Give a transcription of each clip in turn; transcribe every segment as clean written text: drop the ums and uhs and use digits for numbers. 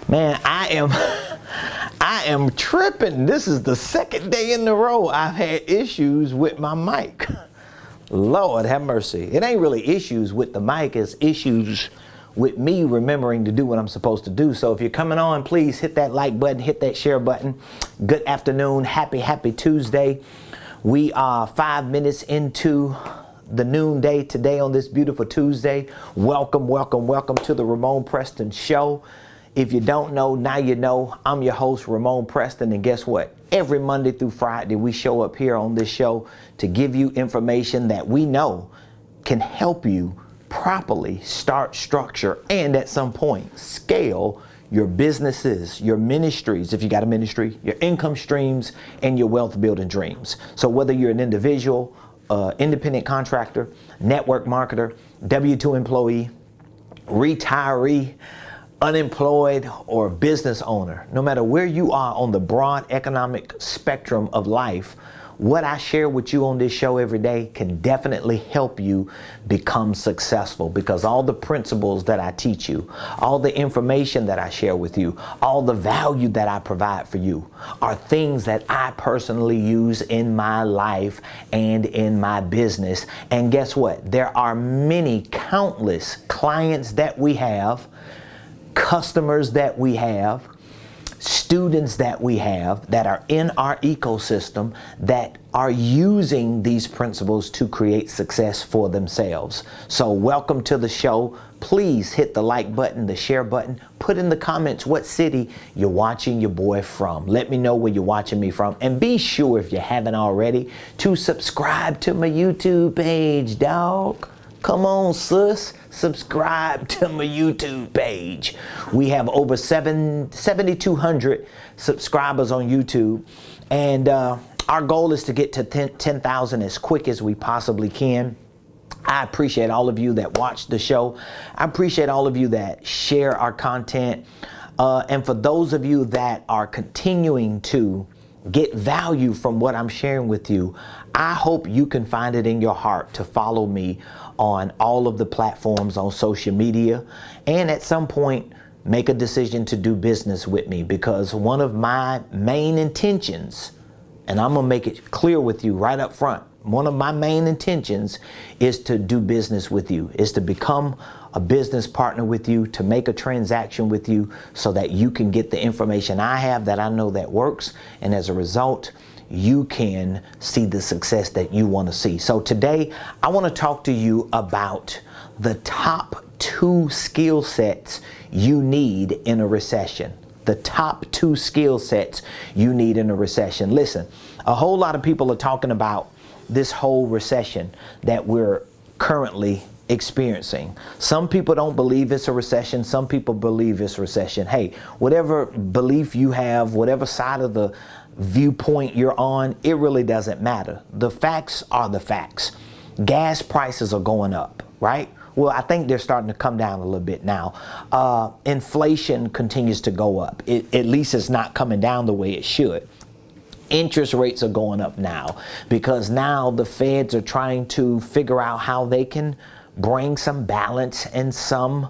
Man, I am tripping. This is the second day in a row I've had issues with my mic. Lord have mercy. It ain't really issues with the mic, it's issues with me remembering to do what I'm supposed to do. So if you're coming on, please hit that like button, hit that share button. Good afternoon. Happy Tuesday. We are 5 minutes into the noonday today on this beautiful Tuesday. Welcome to the Ramonepreston Show. If you don't know, now you know. I'm your host, Ramonepreston, and guess what? Every Monday through Friday, we show up here on this show to give you information that we know can help you properly start, structure, and at some point, scale your businesses, your ministries, if you got a ministry, your income streams, and your wealth building dreams. So whether you're an individual, independent contractor, network marketer, W-2 employee, retiree, unemployed, or business owner, no matter where you are on the broad economic spectrum of life, what I share with you on this show every day can definitely help you become successful, because all the principles that I teach you, all the information that I share with you, all the value that I provide for you are things that I personally use in my life and in my business. And guess what? There are many, countless clients that we have, customers that we have, students that we have that are in our ecosystem that are using these principles to create success for themselves. So welcome to the show. Please hit the like button, the share button. Put in the comments what city you're watching your boy from. Let me know where you're watching me from. And be sure, if you haven't already, to subscribe to my YouTube page, dog. Come on, sis. Subscribe to my YouTube page. We have over 7,200 subscribers on YouTube. And our goal is to get to 10,000 as quick as we possibly can. I appreciate all of you that watch the show. I appreciate all of you that share our content. And for those of you that are continuing to get value from what I'm sharing with you, I hope you can find it in your heart to follow me on all of the platforms on social media, and at some point make a decision to do business with me, because one of my main intentions, and I'm gonna make it clear with you right up front, one of my main intentions is to do business with you, is to become a business partner with you, to make a transaction with you so that you can get the information I have that I know that works, and as a result, you can see the success that you want to see. So today, I want to talk to you about the top 2 skill sets you need in a recession. The top 2 skill sets you need in a recession. Listen, a whole lot of people are talking about this whole recession that we're currently experiencing. Some people don't believe it's a recession. Some people believe it's a recession. Hey, whatever belief you have, whatever side of the viewpoint you're on, it really doesn't matter. The facts are the facts. Gas prices are going up, right? Well, I think they're starting to come down a little bit now. Inflation continues to go up. At least it's not coming down the way it should. Interest rates are going up now because now the feds are trying to figure out how they can bring some balance and some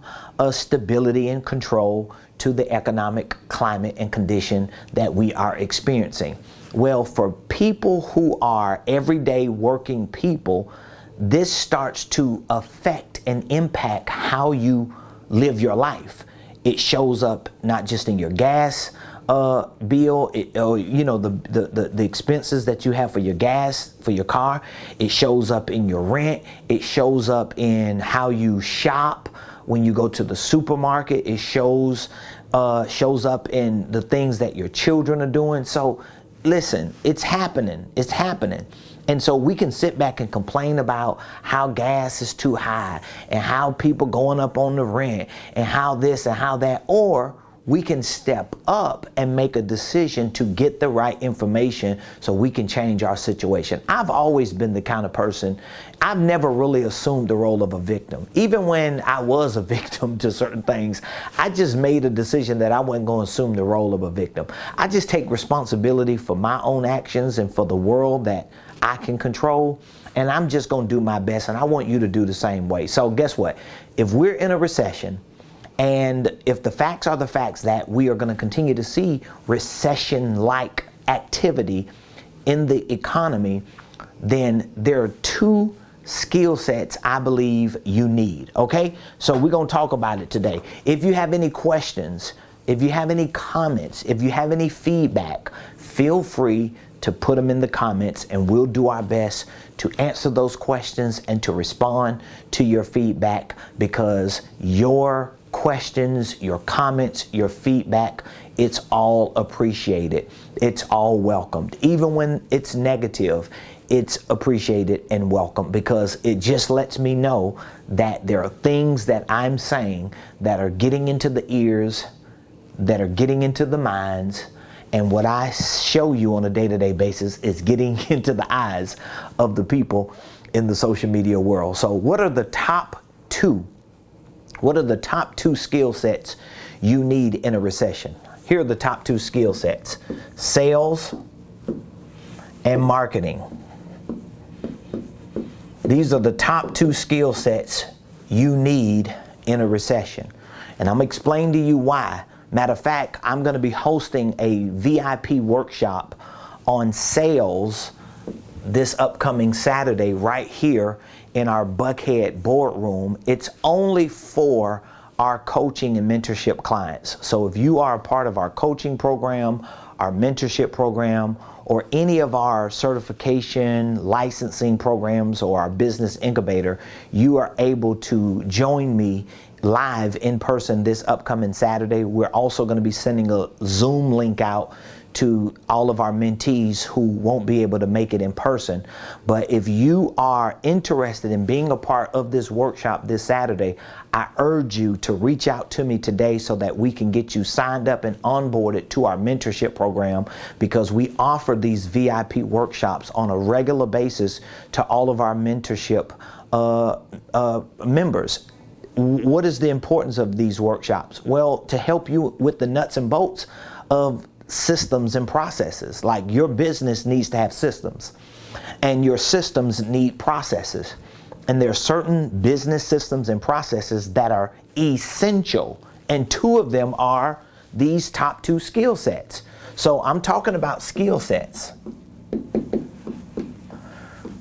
stability and control to the economic climate and condition that we are experiencing. Well, for people who are everyday working people, this starts to affect and impact how you live your life. It shows up not just in your gas bill, the expenses that you have for your gas, for your car. It shows up in your rent. It shows up in how you shop when you go to the supermarket. It shows up in the things that your children are doing. So listen, it's happening. It's happening. And so we can sit back and complain about how gas is too high and how people going up on the rent and how this and how that, or we can step up and make a decision to get the right information so we can change our situation. I've always been the kind of person, I've never really assumed the role of a victim. Even when I was a victim to certain things, I just made a decision that I wasn't going to assume the role of a victim. I just take responsibility for my own actions and for the world that I can control. And I'm just going to do my best, and I want you to do the same way. So guess what? If we're in a recession And if the facts are the facts that we are going to continue to see recession-like activity in the economy, then there are two skill sets I believe you need. Okay, so we're going to talk about it today. If you have any questions, if you have any comments, if you have any feedback, feel free to put them in the comments, and we'll do our best to answer those questions and to respond to your feedback, because your questions, your comments, your feedback, it's all appreciated. It's all welcomed. Even when it's negative, it's appreciated and welcome, because it just lets me know that there are things that I'm saying that are getting into the ears, that are getting into the minds, and what I show you on a day-to-day basis is getting into the eyes of the people in the social media world. So what are the top two? What are the top two skill sets you need in a recession? Here are the top two skill sets: sales and marketing. These are the top two skill sets you need in a recession. And I'm going to explain to you why. Matter of fact, I'm going to be hosting a VIP workshop on sales this upcoming Saturday right here in our Buckhead boardroom. It's only for our coaching and mentorship clients. So if you are a part of our coaching program, our mentorship program, or any of our certification licensing programs or our business incubator, you are able to join me live in person this upcoming Saturday. We're also going to be sending a Zoom link out to all of our mentees who won't be able to make it in person. But if you are interested in being a part of this workshop this Saturday, I urge you to reach out to me today so that we can get you signed up and onboarded to our mentorship program, because we offer these VIP workshops on a regular basis to all of our mentorship members. What is the importance of these workshops? Well, to help you with the nuts and bolts of systems and processes. Like, your business needs to have systems, and your systems need processes. And there are certain business systems and processes that are essential, and two of them are these top two skill sets. So I'm talking about skill sets.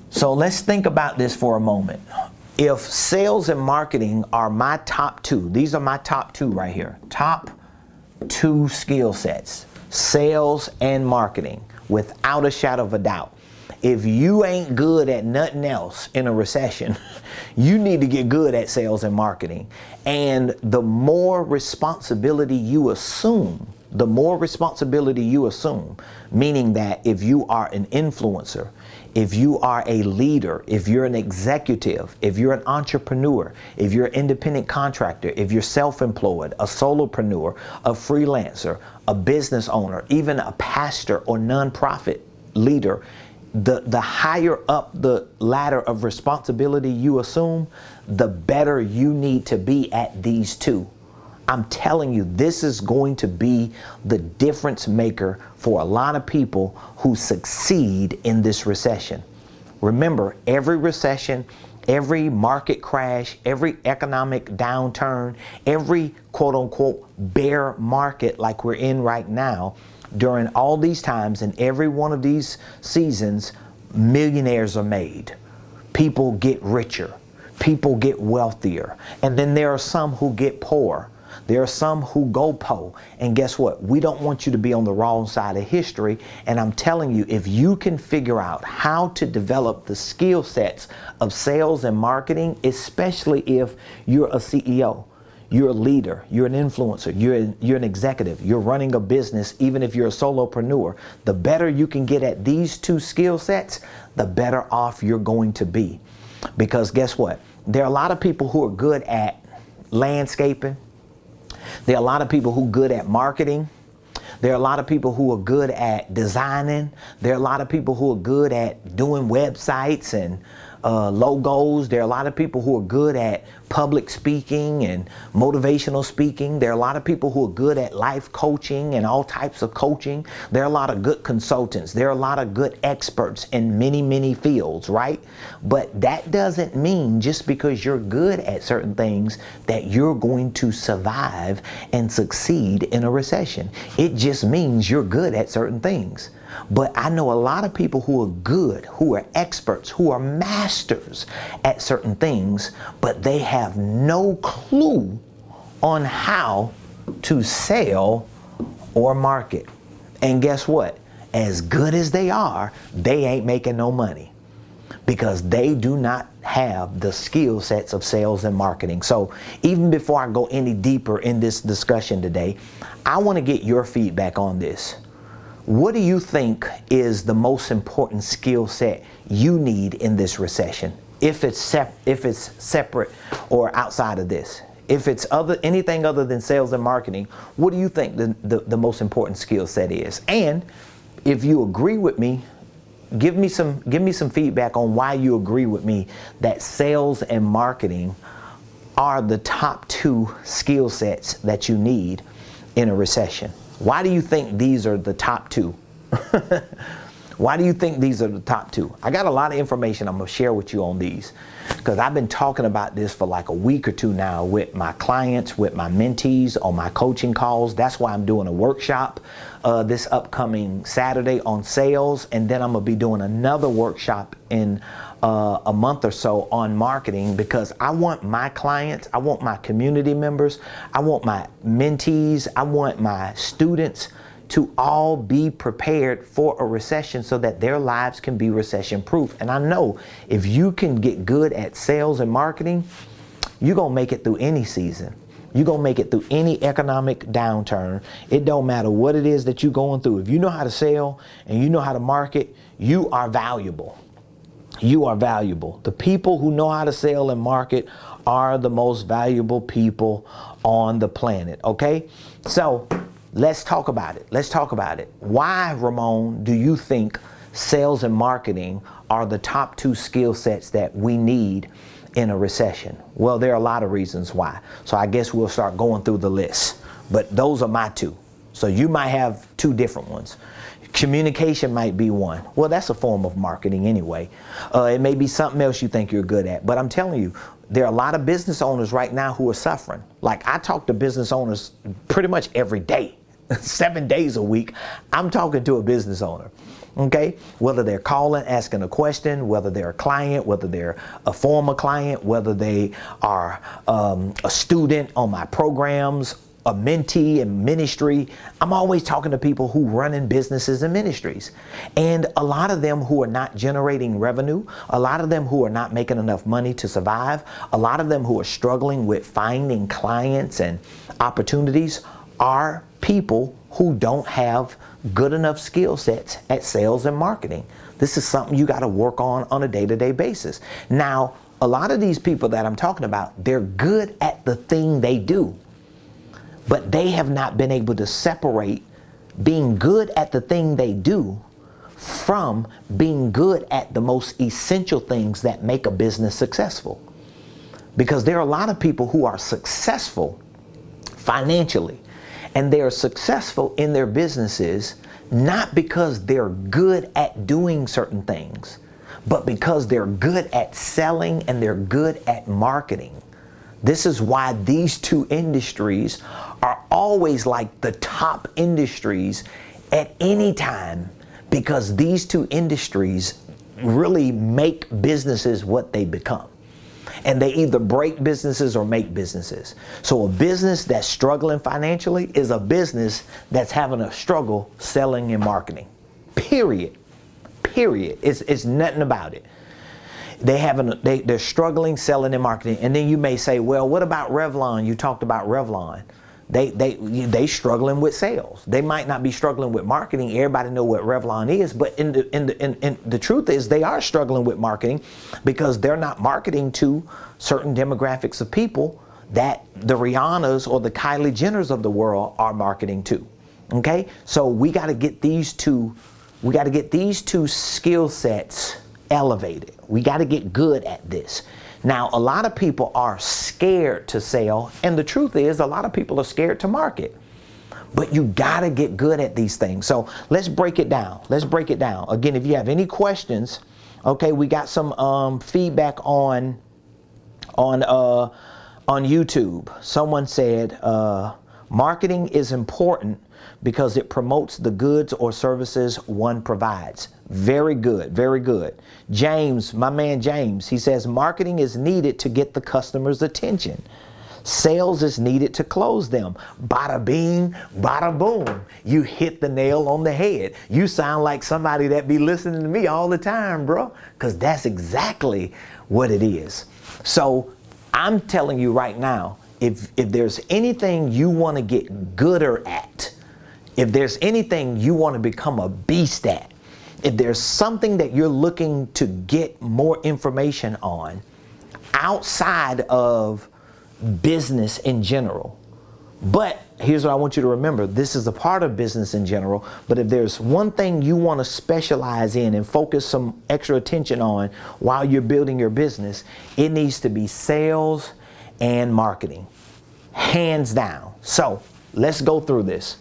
So let's think about this for a moment. If sales and marketing are my top two, these are my top two right here, top two skill sets, sales and marketing, without a shadow of a doubt. If you ain't good at nothing else in a recession, you need to get good at sales and marketing. And the more responsibility you assume, meaning that if you are an influencer, if you are a leader, if you're an executive, if you're an entrepreneur, if you're an independent contractor, if you're self-employed, a solopreneur, a freelancer, a business owner, even a pastor or nonprofit leader, the higher up the ladder of responsibility you assume, the better you need to be at these two. I'm telling you, this is going to be the difference maker for a lot of people who succeed in this recession. Remember, every recession, every market crash, every economic downturn, every quote unquote bear market like we're in right now, during all these times, in every one of these seasons, millionaires are made. People get richer. People get wealthier. And then there are some who get poor. There are some who go po. And guess what? We don't want you to be on the wrong side of history. And I'm telling you, if you can figure out how to develop the skill sets of sales and marketing, especially if you're a CEO, you're a leader, you're an influencer, you're an executive, you're running a business, even if you're a solopreneur, the better you can get at these two skill sets, the better off you're going to be. Because guess what? There are a lot of people who are good at landscaping. There are a lot of people who are good at marketing. There are a lot of people who are good at designing. There are a lot of people who are good at doing websites and logos. There are a lot of people who are good at public speaking and motivational speaking. There are a lot of people who are good at life coaching and all types of coaching. There are a lot of good consultants. There are a lot of good experts in many, many fields, right? But that doesn't mean just because you're good at certain things that you're going to survive and succeed in a recession. It just means you're good at certain things. But I know a lot of people who are good, who are experts, who are masters at certain things, but they have no clue on how to sell or market. And guess what? As good as they are, they ain't making no money because they do not have the skill sets of sales and marketing. So even before I go any deeper in this discussion today, I want to get your feedback on this. What do you think is the most important skill set you need in this recession? If it's separate or outside of this, if it's anything other than sales and marketing, what do you think the most important skill set is? And if you agree with me, give me some feedback on why you agree with me that sales and marketing are the top 2 skill sets that you need in a recession. Why do you think these are the top 2? Why do you think these are the top 2? I got a lot of information I'm going to share with you on these because I've been talking about this for like a week or 2 now with my clients, with my mentees on my coaching calls. That's why I'm doing a workshop this upcoming Saturday on sales, and then I'm going to be doing another workshop in a month or so on marketing, because I want my clients, I want my community members, I want my mentees, I want my students to all be prepared for a recession so that their lives can be recession proof. And I know if you can get good at sales and marketing, you're going to make it through any season. You're going to make it through any economic downturn. It don't matter what it is that you're going through. If you know how to sell and you know how to market, you are valuable. You are valuable. The people who know how to sell and market are the most valuable people on the planet. Okay? So let's talk about it. Let's talk about it. Why, Ramon, do you think sales and marketing are the top 2 skill sets that we need in a recession? Well, there are a lot of reasons why. So I guess we'll start going through the list. But those are my 2. So you might have 2 different ones. Communication might be one. Well, that's a form of marketing anyway. It may be something else you think you're good at. But I'm telling you, there are a lot of business owners right now who are suffering. Like, I talk to business owners pretty much every day. 7 days a week, I'm talking to a business owner. Okay? Whether they're calling, asking a question, whether they're a client, whether they're a former client, whether they are a student on my programs, a mentee in ministry. I'm always talking to people who run in businesses and ministries. And a lot of them who are not generating revenue, a lot of them who are not making enough money to survive, a lot of them who are struggling with finding clients and opportunities are people who don't have good enough skill sets at sales and marketing. This is something you got to work on a day-to-day basis. Now, a lot of these people that I'm talking about, they're good at the thing they do, but they have not been able to separate being good at the thing they do from being good at the most essential things that make a business successful. Because there are a lot of people who are successful financially, and they are successful in their businesses not because they're good at doing certain things, but because they're good at selling and they're good at marketing. This is why these 2 industries are always like the top industries at any time, because these 2 industries really make businesses what they become. And they either break businesses or make businesses. So a business that's struggling financially is a business that's having a struggle selling and marketing. Period. Period. It's nothing about it. They're struggling selling and marketing. And then you may say, well, what about Revlon? You talked about Revlon. They struggling with sales. They might not be struggling with marketing. Everybody know what Revlon is, but in the truth is they are struggling with marketing because they're not marketing to certain demographics of people that the Rihannas or the Kylie Jenners of the world are marketing to. Okay, so we got to get these 2 skill sets elevated. We got to get good at this. Now, a lot of people are scared to sell, and the truth is a lot of people are scared to market. But you got to get good at these things. So let's break it down. Let's break it down. Again, if you have any questions, okay, we got some feedback on YouTube. Someone said marketing is important because it promotes the goods or services one provides. Very good, very good. James, my man James, he says marketing is needed to get the customer's attention. Sales is needed to close them. Bada bing, bada boom. You hit the nail on the head. You sound like somebody that be listening to me all the time, bro, because that's exactly what it is. So I'm telling you right now, if there's anything you want to get gooder at, if there's anything you want to become a beast at, if there's something that you're looking to get more information on outside of business in general, but here's what I want you to remember, this is a part of business in general, but if there's one thing you want to specialize in and focus some extra attention on while you're building your business, it needs to be sales and marketing, hands down. So let's go through this.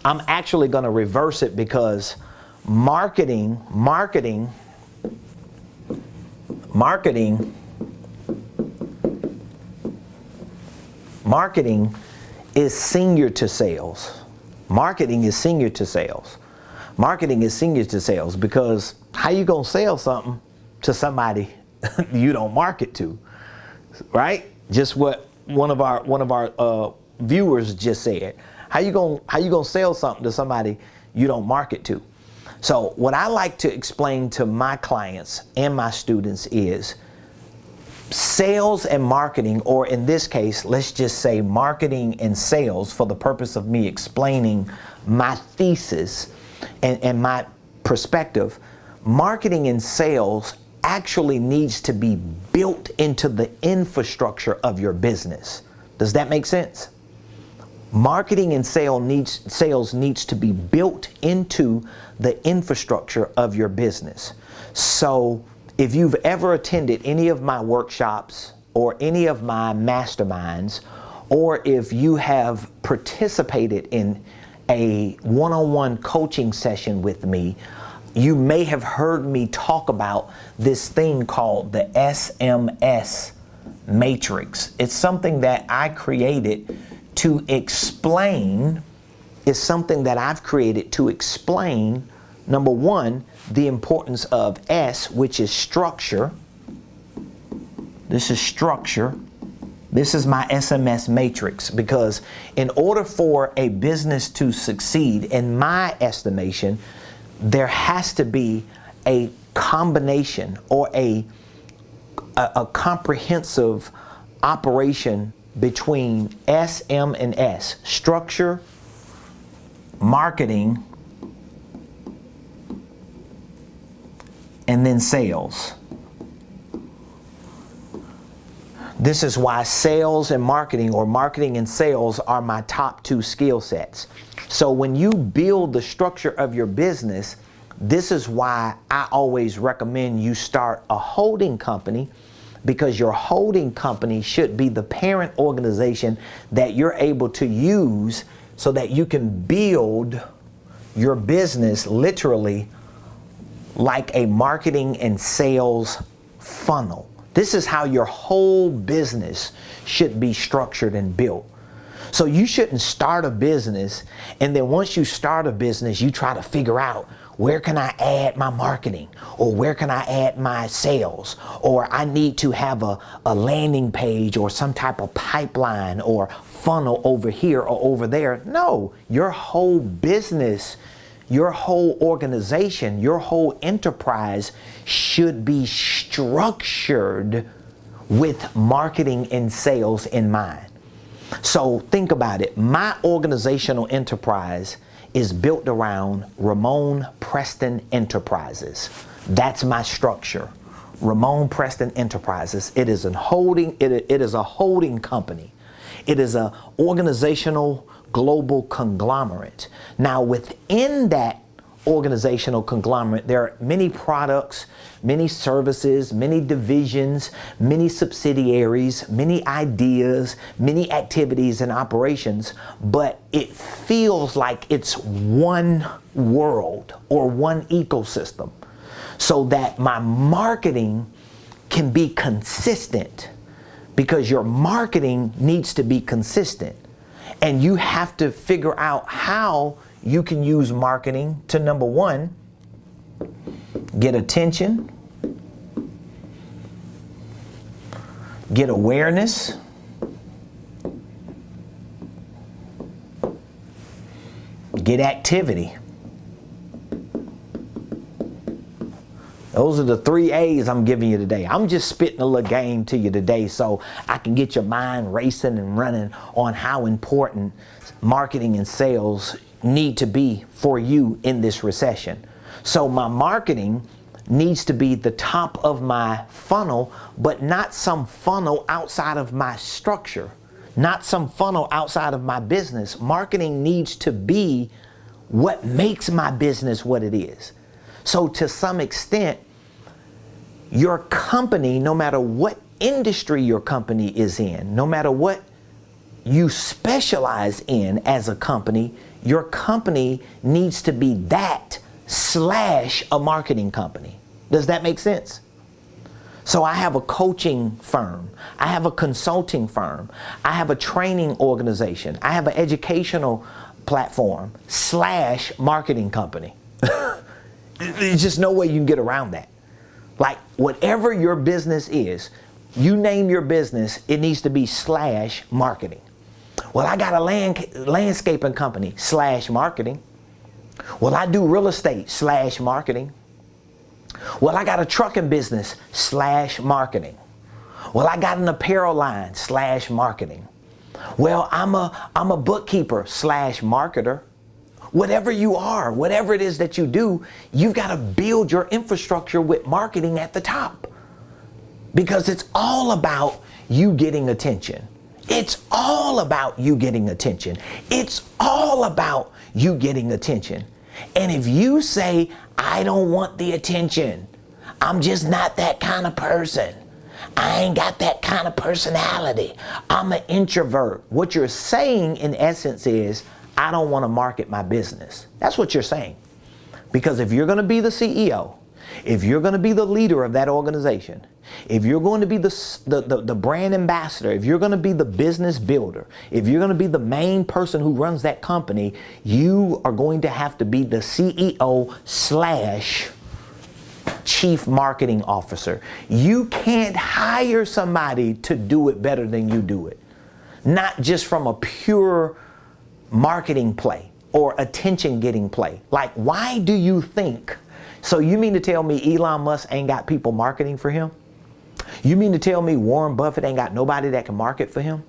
I'm actually going to reverse it because marketing is senior to sales. Marketing is senior to sales. Marketing is senior to sales because how you gonna sell something to somebody you don't market to, right? Just what one of our viewers just said. How you gonna sell something to somebody you don't market to? So what I like to explain to my clients and my students is sales and marketing, or in this case, let's just say marketing and sales for the purpose of me explaining my thesis and my perspective. Marketing and sales actually needs to be built into the infrastructure of your business. Does that make sense? Marketing and sales needs to be built into the infrastructure of your business. So if you've ever attended any of my workshops or any of my masterminds, or if you have participated in a one-on-one coaching session with me, you may have heard me talk about this thing called the SMS matrix. It's something that I created to explain, number one, the importance of S, which is structure. This is structure. This is my SMS matrix, because in order for a business to succeed, in my estimation, there has to be a combination or a comprehensive operation between S, M, and S. Structure, marketing, and then sales. This is why sales and marketing, or marketing and sales, are my top two skill sets. So when you build the structure of your business, this is why I always recommend you start a holding company, because your holding company should be the parent organization that you're able to use so that you can build your business literally like a marketing and sales funnel. This is how your whole business should be structured and built. So you shouldn't start a business, and then once you start a business, you try to figure out, where can I add my marketing? Or where can I add my sales? Or I need to have a landing page or some type of pipeline or funnel over here or over there. No, your whole business, your whole organization, your whole enterprise should be structured with marketing and sales in mind. So think about it. My organizational enterprise is built around Ramonepreston Enterprises. That's my structure. Ramonepreston Enterprises. It is a holding company. It is an organizational global conglomerate. Now within that organizational conglomerate, there are many products, many services, many divisions, many subsidiaries, many ideas, many activities and operations, but it feels like it's one world or one ecosystem, so that my marketing can be consistent, because your marketing needs to be consistent. And you have to figure out how you can use marketing to, number one, get attention, get awareness, get activity. Those are the 3 A's I'm giving you today. I'm just spitting a little game to you today so I can get your mind racing and running on how important marketing and sales need to be for you in this recession. So my marketing needs to be the top of my funnel, but not some funnel outside of my structure, not some funnel outside of my business. Marketing needs to be what makes my business what it is. So to some extent, your company, no matter what industry your company is in, no matter what you specialize in as a company, your company needs to be that / a marketing company. Does that make sense? So I have a coaching firm, I have a consulting firm, I have a training organization, I have an educational platform / marketing company. There's just no way you can get around that. Like, whatever your business is, you name your business, it needs to be / marketing. Well, I got a landscaping company / marketing. Well, I do real estate / marketing. Well, I got a trucking business / marketing. Well, I got an apparel line / marketing. Well, I'm a bookkeeper / marketer. Whatever you are, whatever it is that you do, you've got to build your infrastructure with marketing at the top, because it's all about you getting attention. It's all about you getting attention. It's all about you getting attention. And if you say, I don't want the attention, I'm just not that kind of person, I ain't got that kind of personality, I'm an introvert, what you're saying in essence is, I don't want to market my business. That's what you're saying. Because if you're going to be the CEO, if you're going to be the leader of that organization, if you're going to be the brand ambassador, if you're going to be the business builder, if you're going to be the main person who runs that company, you are going to have to be the CEO / chief marketing officer. You can't hire somebody to do it better than you do it. Not just from a pure marketing play or attention getting play. Like, why do you think? So you mean to tell me Elon Musk ain't got people marketing for him? You mean to tell me Warren Buffett ain't got nobody that can market for him?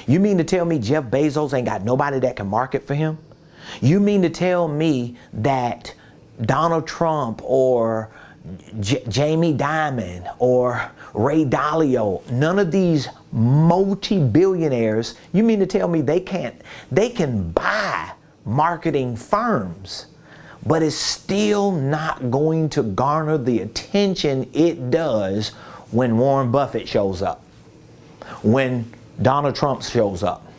You mean to tell me Jeff Bezos ain't got nobody that can market for him? You mean to tell me that Donald Trump or Jamie Dimon or Ray Dalio, none of these multi-billionaires, you mean to tell me they can buy marketing firms, but it's still not going to garner the attention it does when Warren Buffett shows up, when Donald Trump shows up,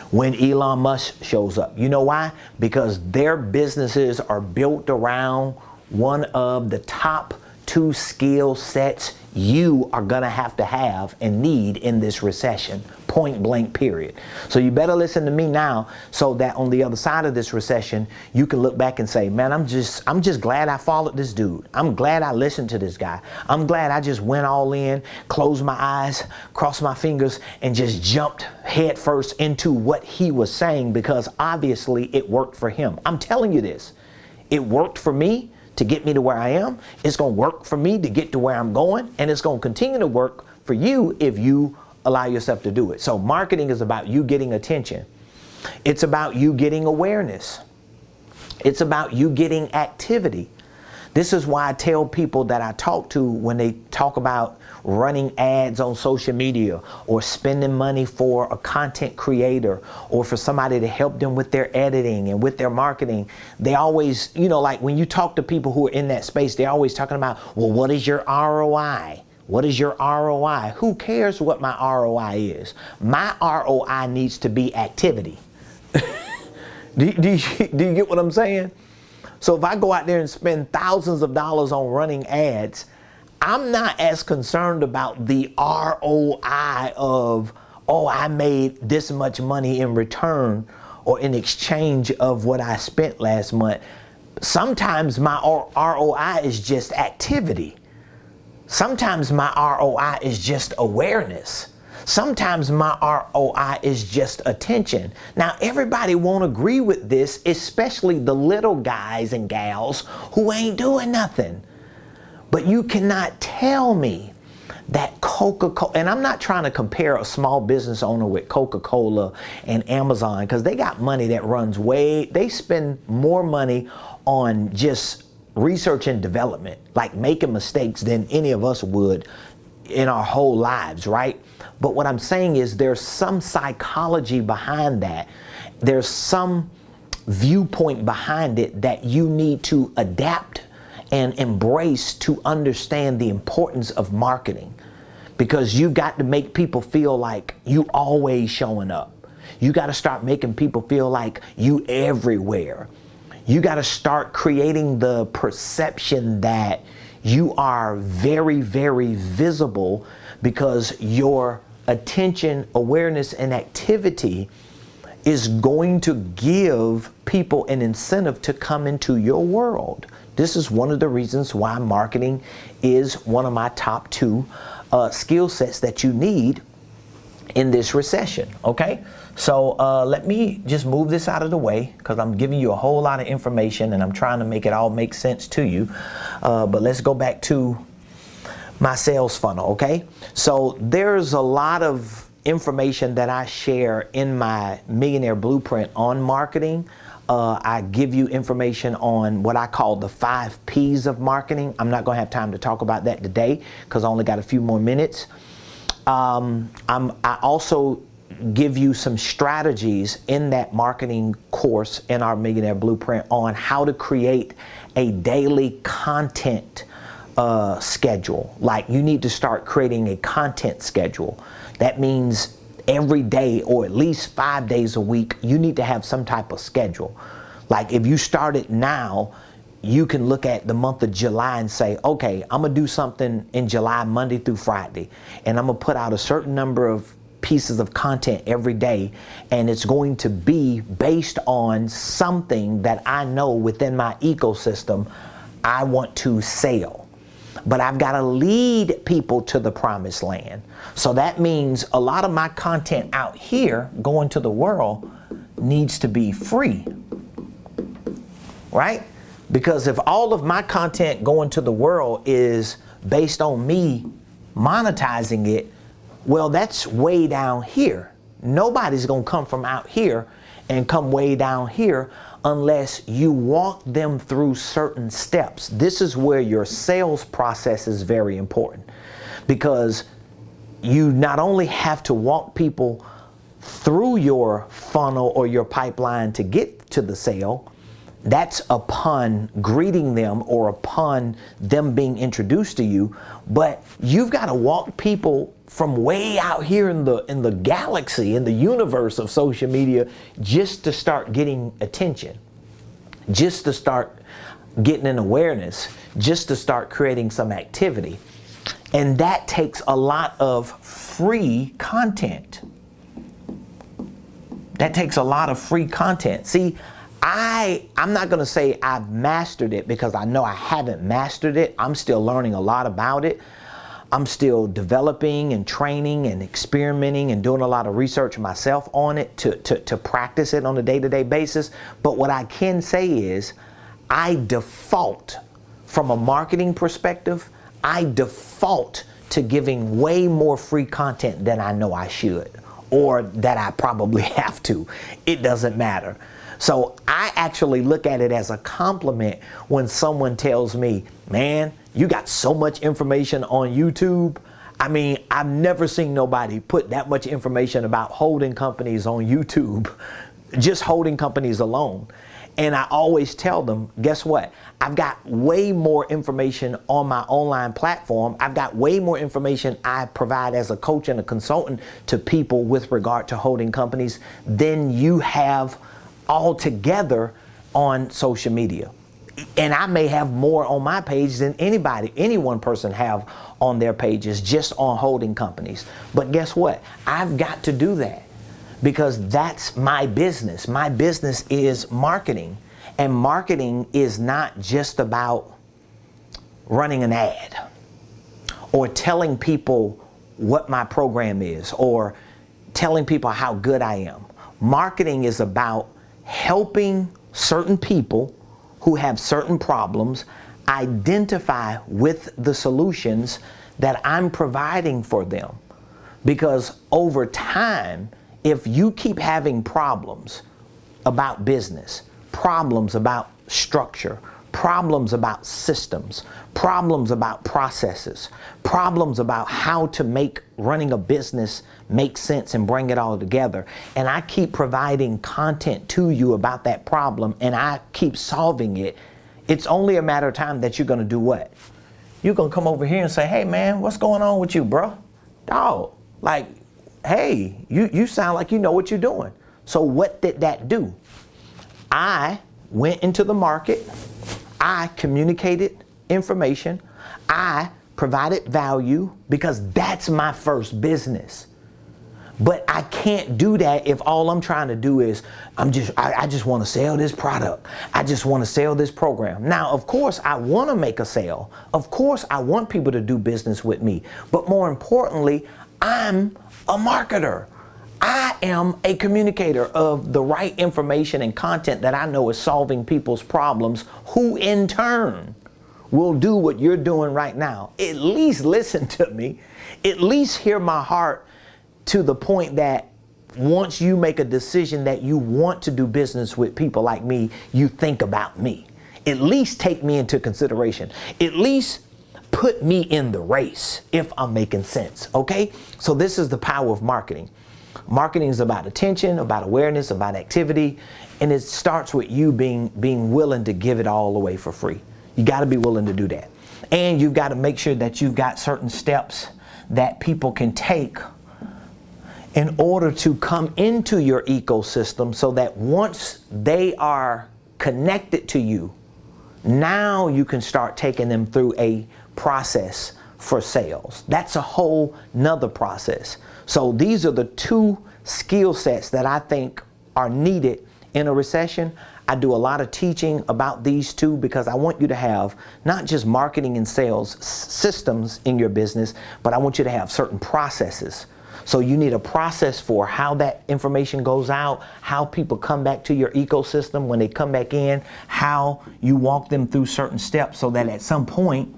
when Elon Musk shows up? You know why? Because their businesses are built around one of the top 2 skill sets you are going to have and need in this recession, point blank period. So you better listen to me now, so that on the other side of this recession, you can look back and say, man, I'm just glad I followed this dude. I'm glad I listened to this guy. I'm glad I just went all in, closed my eyes, crossed my fingers, and just jumped headfirst into what he was saying, because obviously it worked for him. I'm telling you this. It worked for me to get me to where I am. It's going to work for me to get to where I'm going, and it's going to continue to work for you if you allow yourself to do it. So marketing is about you getting attention. It's about you getting awareness. It's about you getting activity. This is why I tell people that I talk to when they talk about running ads on social media or spending money for a content creator or for somebody to help them with their editing and with their marketing. They always, you know, like when you talk to people who are in that space, they're always talking about, well, what is your ROI? What is your ROI? Who cares what my ROI is? My ROI needs to be activity. Do you get what I'm saying? So if I go out there and spend thousands of dollars on running ads, I'm not as concerned about the ROI of, oh, I made this much money in return or in exchange of what I spent last month. Sometimes my ROI is just activity. Sometimes my ROI is just awareness. Sometimes my ROI is just attention. Now, everybody won't agree with this, especially the little guys and gals who ain't doing nothing. But you cannot tell me that Coca-Cola, and I'm not trying to compare a small business owner with Coca-Cola and Amazon, because they got money that runs they spend more money on just research and development, like making mistakes, than any of us would in our whole lives, right? But what I'm saying is there's some psychology behind that. There's some viewpoint behind it that you need to adapt and embrace to understand the importance of marketing, because you've got to make people feel like you always showing up. You got to start making people feel like you everywhere. You got to start creating the perception that you are very, very visible, because your attention, awareness, and activity is going to give people an incentive to come into your world. This is one of the reasons why marketing is one of my top 2 skill sets that you need in this recession, okay? So let me just move this out of the way, because I'm giving you a whole lot of information and I'm trying to make it all make sense to you. But let's go back to my sales funnel, okay? So there's a lot of information that I share in my Millionaire Blueprint on marketing. I give you information on what I call the 5 P's of marketing. I'm not going to have time to talk about that today because I only got a few more minutes. I also give you some strategies in that marketing course in our Millionaire Blueprint on how to create a daily content schedule. Like, you need to start creating a content schedule. That means every day, or at least 5 days a week, you need to have some type of schedule. Like, if you start it now, you can look at the month of July and say, okay, I'm gonna do something in July, Monday through Friday, and I'm gonna put out a certain number of pieces of content every day, and it's going to be based on something that I know within my ecosystem I want to sell. But I've got to lead people to the promised land. So that means a lot of my content out here going to the world needs to be free, right? Because if all of my content going to the world is based on me monetizing it, well, that's way down here. Nobody's going to come from out here and come way down here unless you walk them through certain steps. This is where your sales process is very important, because you not only have to walk people through your funnel or your pipeline to get to the sale. That's upon greeting them or upon them being introduced to you. But you've got to walk people from way out here in the galaxy, in the universe of social media, just to start getting attention, just to start getting an awareness, just to start creating some activity. And that takes a lot of free content. That takes a lot of free content. See, I'm not going to say I've mastered it, because I know I haven't mastered it. I'm still learning a lot about it. I'm still developing and training and experimenting and doing a lot of research myself on it to practice it on a day-to-day basis. But what I can say is I default, from a marketing perspective, I default to giving way more free content than I know I should, or that I probably have to. It doesn't matter. So I actually look at it as a compliment when someone tells me, man, you got so much information on YouTube. I mean, I've never seen nobody put that much information about holding companies on YouTube, just holding companies alone. And I always tell them, guess what? I've got way more information on my online platform. I've got way more information I provide as a coach and a consultant to people with regard to holding companies than you have altogether on social media. And I may have more on my page than any one person have on their pages just on holding companies. But guess what? I've got to do that because that's my business. My business is marketing. And marketing is not just about running an ad or telling people what my program is or telling people how good I am. Marketing is about helping certain people who have certain problems identify with the solutions that I'm providing for them. Because over time, if you keep having problems about business, problems about structure, problems about systems, problems about processes, problems about how to make running a business make sense and bring it all together, and I keep providing content to you about that problem and I keep solving it, it's only a matter of time that you're going to do what? You're going to come over here and say, hey man, what's going on with you, bro? Dog, like, hey, you sound like you know what you're doing. So what did that do? I went into the market, I communicated information, I provided value because that's my first business. But I can't do that if all I'm trying to do is I just want to sell this product. I just want to sell this program. Now, of course, I want to make a sale. Of course, I want people to do business with me. But more importantly, I'm a marketer. I am a communicator of the right information and content that I know is solving people's problems, who in turn will do what you're doing right now. At least listen to me. At least hear my heart to the point that once you make a decision that you want to do business with people like me, you think about me. At least take me into consideration. At least put me in the race if I'm making sense, okay? So this is the power of marketing. Marketing is about attention, about awareness, about activity, and it starts with you being willing to give it all away for free. You got to be willing to do that. And you've got to make sure that you've got certain steps that people can take in order to come into your ecosystem so that once they are connected to you, now you can start taking them through a process for sales. That's a whole nother process. So these are the two skill sets that I think are needed in a recession. I do a lot of teaching about these two because I want you to have not just marketing and sales systems in your business, but I want you to have certain processes. So you need a process for how that information goes out, how people come back to your ecosystem when they come back in, how you walk them through certain steps so that at some point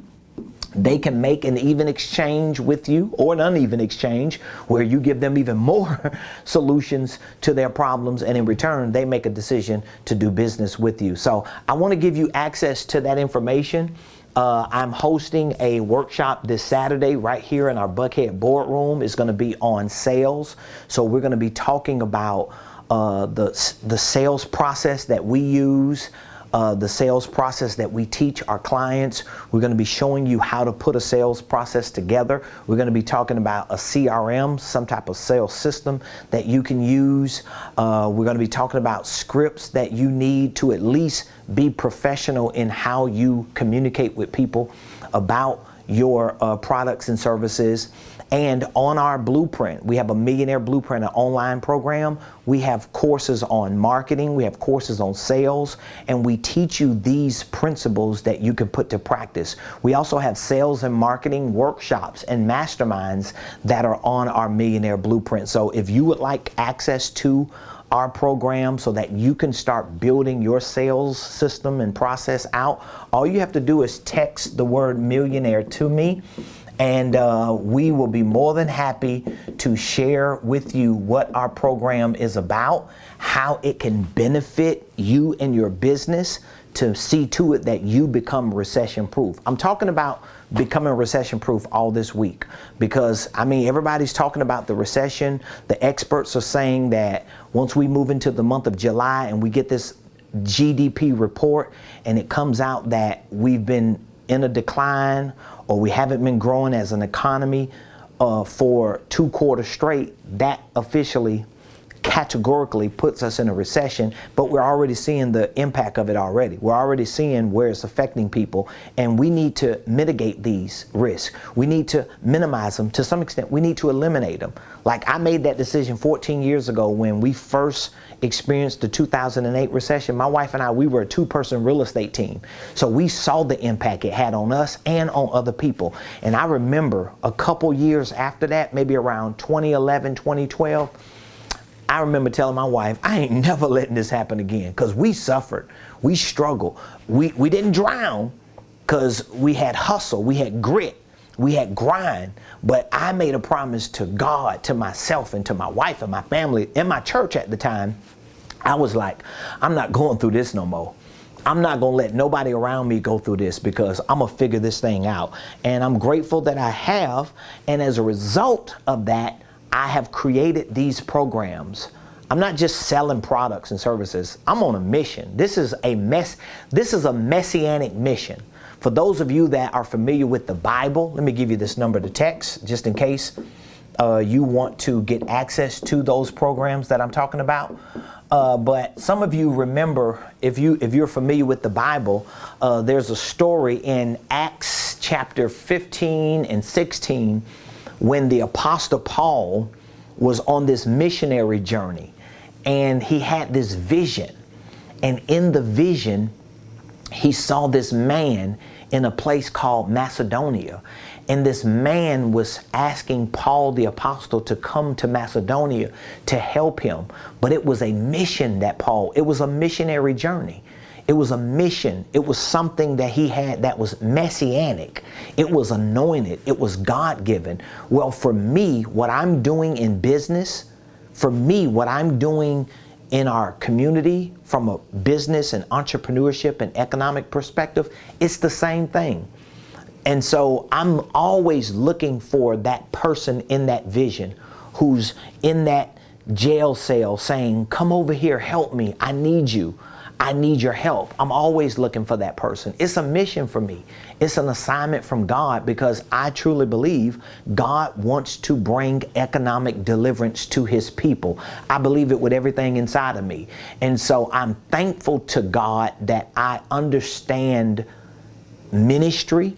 they can make an even exchange with you or an uneven exchange where you give them even more solutions to their problems, and in return they make a decision to do business with you. So I want to give you access to that information. I'm hosting a workshop this Saturday right here in our Buckhead boardroom. It's going to be on sales. So we're going to be talking about the sales process that we use, the sales process that we teach our clients. We're going to be showing you how to put a sales process together. We're going to be talking about a CRM, some type of sales system that you can use. We're going to be talking about scripts that you need to at least be professional in how you communicate with people about your products and services. And on our blueprint, we have a Millionaire Blueprint, an online program. We have courses on marketing, we have courses on sales, and we teach you these principles that you can put to practice. We also have sales and marketing workshops and masterminds that are on our Millionaire Blueprint. So if you would like access to our program so that you can start building your sales system and process out, all you have to do is text the word millionaire to me, And we will be more than happy to share with you what our program is about, how it can benefit you and your business to see to it that you become recession proof. I'm talking about becoming recession proof all this week because, I mean, everybody's talking about the recession. The experts are saying that once we move into the month of July and we get this GDP report and it comes out that we've been in a decline or we haven't been growing as an economy for 2 quarters straight, that officially categorically puts us in a recession, but we're already seeing the impact of it already. We're already seeing where it's affecting people, and we need to mitigate these risks. We need to minimize them to some extent. We need to eliminate them. Like I made that decision 14 years ago when we first experienced the 2008 recession. My wife and I, we were a 2-person real estate team. So we saw the impact it had on us and on other people. And I remember a couple years after that, maybe around 2011, 2012, I remember telling my wife, I ain't never letting this happen again, because we suffered, we struggled. We didn't drown because we had hustle, we had grit, we had grind, but I made a promise to God, to myself, and to my wife and my family and my church at the time. I was like, I'm not going through this no more. I'm not going to let nobody around me go through this because I'm going to figure this thing out. And I'm grateful that I have, and as a result of that, I have created these programs. I'm not just selling products and services. I'm on a mission. This is a messianic mission. For those of you that are familiar with the Bible, let me give you this number to text just in case you want to get access to those programs that I'm talking about. But some of you remember, if you're familiar with the Bible, there's a story in Acts chapter 15 and 16 when the Apostle Paul was on this missionary journey, and he had this vision. And in the vision, he saw this man in a place called Macedonia. And this man was asking Paul the Apostle to come to Macedonia to help him. But it was a mission it was a missionary journey. It was a mission. It was something that he had that was messianic. It was anointed. It was God-given. Well, for me, what I'm doing in business, for me, what I'm doing in our community from a business and entrepreneurship and economic perspective, it's the same thing. And so I'm always looking for that person in that vision who's in that jail cell saying, come over here, help me. I need you. I need your help. I'm always looking for that person. It's a mission for me. It's an assignment from God because I truly believe God wants to bring economic deliverance to his people. I believe it with everything inside of me. And so I'm thankful to God that I understand ministry.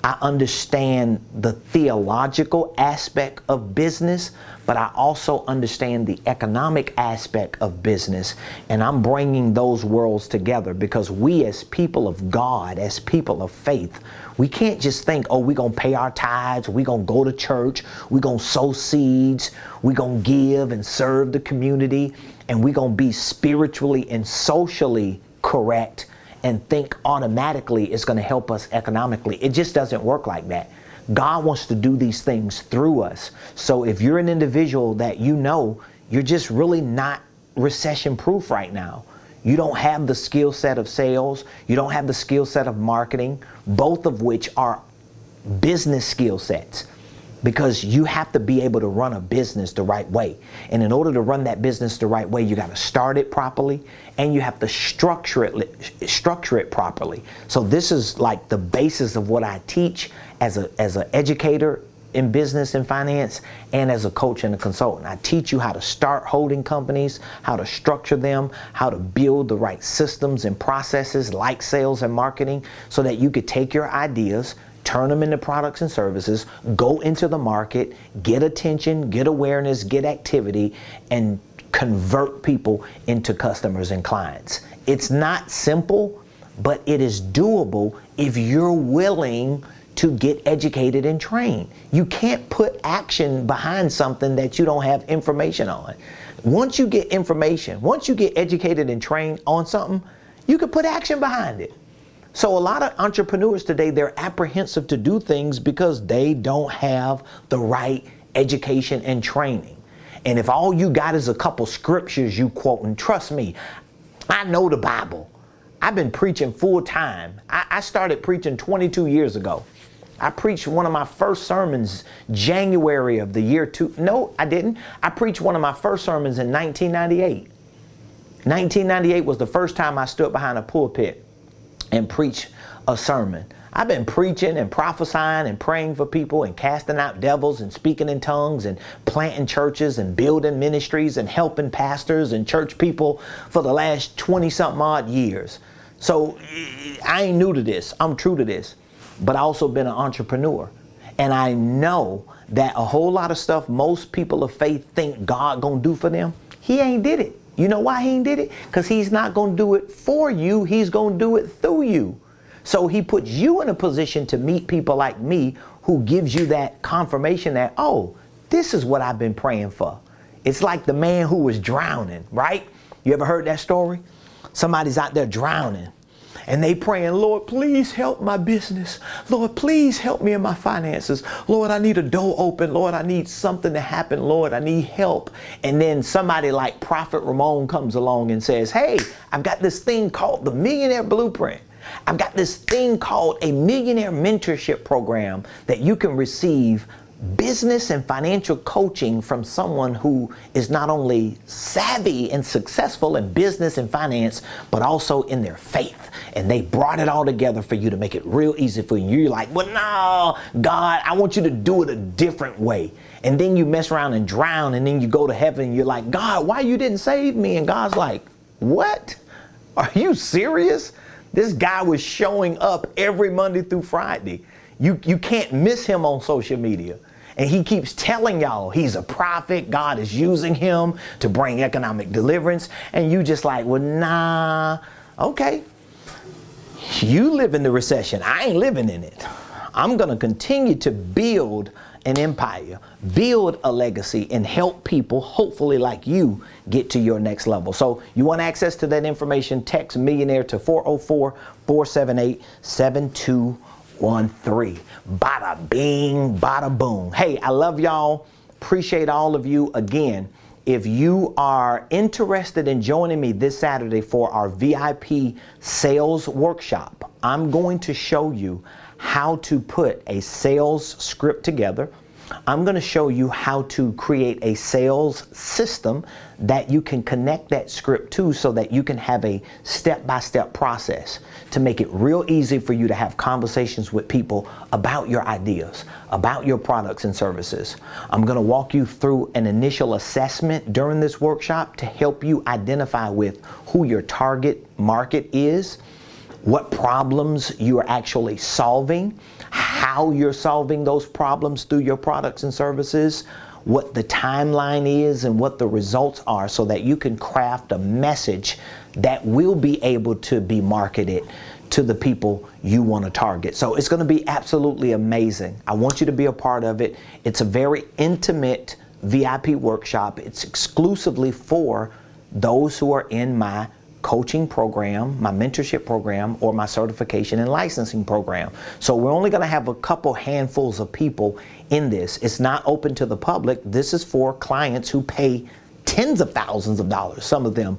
I understand the theological aspect of business, but I also understand the economic aspect of business. And I'm bringing those worlds together because we as people of God, as people of faith, we can't just think, oh, we're going to pay our tithes, we're going to go to church, we're going to sow seeds, we're going to give and serve the community, and we're going to be spiritually and socially correct and think automatically it's going to help us economically. It just doesn't work like that. God wants to do these things through us. So if you're an individual that you know you're just really not recession proof right now, you don't have the skill set of sales, you don't have the skill set of marketing, both of which are business skill sets. Because you have to be able to run a business the right way. And in order to run that business the right way, you got to start it properly and you have to structure it properly. So this is like the basis of what I teach as an educator in business and finance and as a coach and a consultant. I teach you how to start holding companies, how to structure them, how to build the right systems and processes like sales and marketing so that you could take your ideas, turn them into products and services, go into the market, get attention, get awareness, get activity, and convert people into customers and clients. It's not simple, but it is doable if you're willing to get educated and trained. You can't put action behind something that you don't have information on. Once you get information, once you get educated and trained on something, you can put action behind it. So a lot of entrepreneurs today, they're apprehensive to do things because they don't have the right education and training. And if all you got is a couple scriptures you quote, and trust me, I know the Bible. I've been preaching full time. I started preaching 22 years ago. I preached one of my first sermons January of the year No, I didn't. I preached one of my first sermons in 1998. 1998 was the first time I stood behind a pulpit and preached a sermon. I've been preaching and prophesying and praying for people and casting out devils and speaking in tongues and planting churches and building ministries and helping pastors and church people for the last 20-something odd years. So I ain't new to this. I'm true to this. But I also been an entrepreneur. And I know that a whole lot of stuff most people of faith think God gonna do for them, he ain't did it. You know why he ain't did it? Because he's not gonna do it for you, he's gonna do it through you. So he puts you in a position to meet people like me who gives you that confirmation that, oh, this is what I've been praying for. It's like the man who was drowning, right? You ever heard that story? Somebody's out there drowning. And they praying, Lord, please help my business. Lord, please help me in my finances. Lord, I need a door open. Lord, I need something to happen. Lord, I need help. And then somebody like Prophet Ramon comes along and says, hey, I've got this thing called the Millionaire Blueprint. I've got this thing called a Millionaire Mentorship Program that you can receive business and financial coaching from someone who is not only savvy and successful in business and finance, but also in their faith. And they brought it all together for you to make it real easy for you. You're like, well, no, God, I want you to do it a different way. And then you mess around and drown, and then you go to heaven and you're like, God, why you didn't save me? And God's like, what? Are you serious? This guy was showing up every Monday through Friday. You can't miss him on social media. And he keeps telling y'all he's a prophet. God is using him to bring economic deliverance. And you just like, well, nah, okay. You live in the recession. I ain't living in it. I'm going to continue to build an empire, build a legacy, and help people, hopefully like you, get to your next level. So you want access to that information, text Millionaire to 404-478-7213. Bada bing, bada boom. Hey, I love y'all. Appreciate all of you. Again, if you are interested in joining me this Saturday for our VIP sales workshop, I'm going to show you how to put a sales script together. I'm going to show you how to create a sales system that you can connect that script to so that you can have a step-by-step process to make it real easy for you to have conversations with people about your ideas, about your products and services. I'm going to walk you through an initial assessment during this workshop to help you identify with who your target market is, what problems you are actually solving, how you're solving those problems through your products and services, what the timeline is and what the results are so that you can craft a message that will be able to be marketed to the people you want to target. So it's going to be absolutely amazing. I want you to be a part of it. It's a very intimate VIP workshop. It's exclusively for those who are in my coaching program, my mentorship program, or my certification and licensing program. So we're only going to have a couple handfuls of people in this. It's not open to the public. This is for clients who pay tens of thousands of dollars, some of them,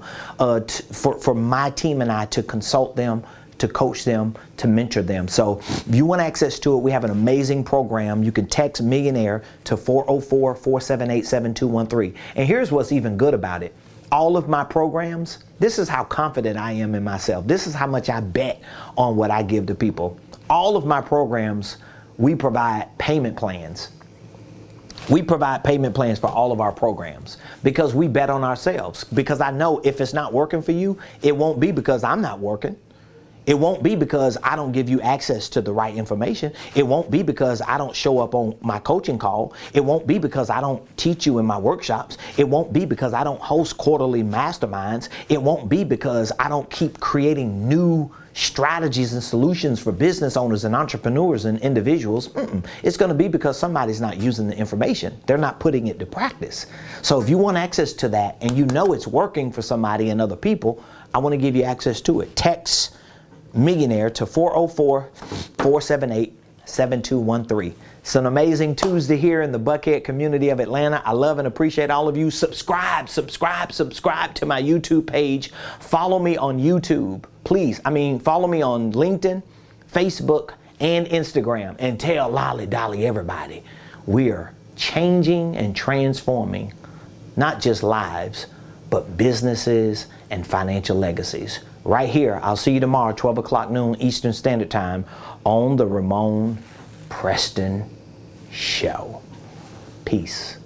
for my team and I to consult them, to coach them, to mentor them. So if you want access to it, we have an amazing program. You can text Millionaire to 404-478-7213. And here's what's even good about it. All of my programs, this is how confident I am in myself. This is how much I bet on what I give to people. All of my programs, we provide payment plans. We provide payment plans for all of our programs because we bet on ourselves. Because I know if it's not working for you, it won't be because I'm not working. It won't be because I don't give you access to the right information. It won't be because I don't show up on my coaching call. It won't be because I don't teach you in my workshops. It won't be because I don't host quarterly masterminds. It won't be because I don't keep creating new strategies and solutions for business owners and entrepreneurs and individuals. It's going to be because somebody's not using the information. They're not putting it to practice. So if you want access to that and you know it's working for somebody and other people, I want to give you access to it. Text Millionaire to 404-478-7213. It's an amazing Tuesday here in the Buckhead community of Atlanta. I love and appreciate all of you. Subscribe to my YouTube page. Follow me on YouTube. Please, follow me on LinkedIn, Facebook, and Instagram. And tell Lolly Dolly everybody, we're changing and transforming not just lives, but businesses and financial legacies. Right here, I'll see you tomorrow, 12 o'clock noon Eastern Standard Time on the Ramonepreston Show. Peace.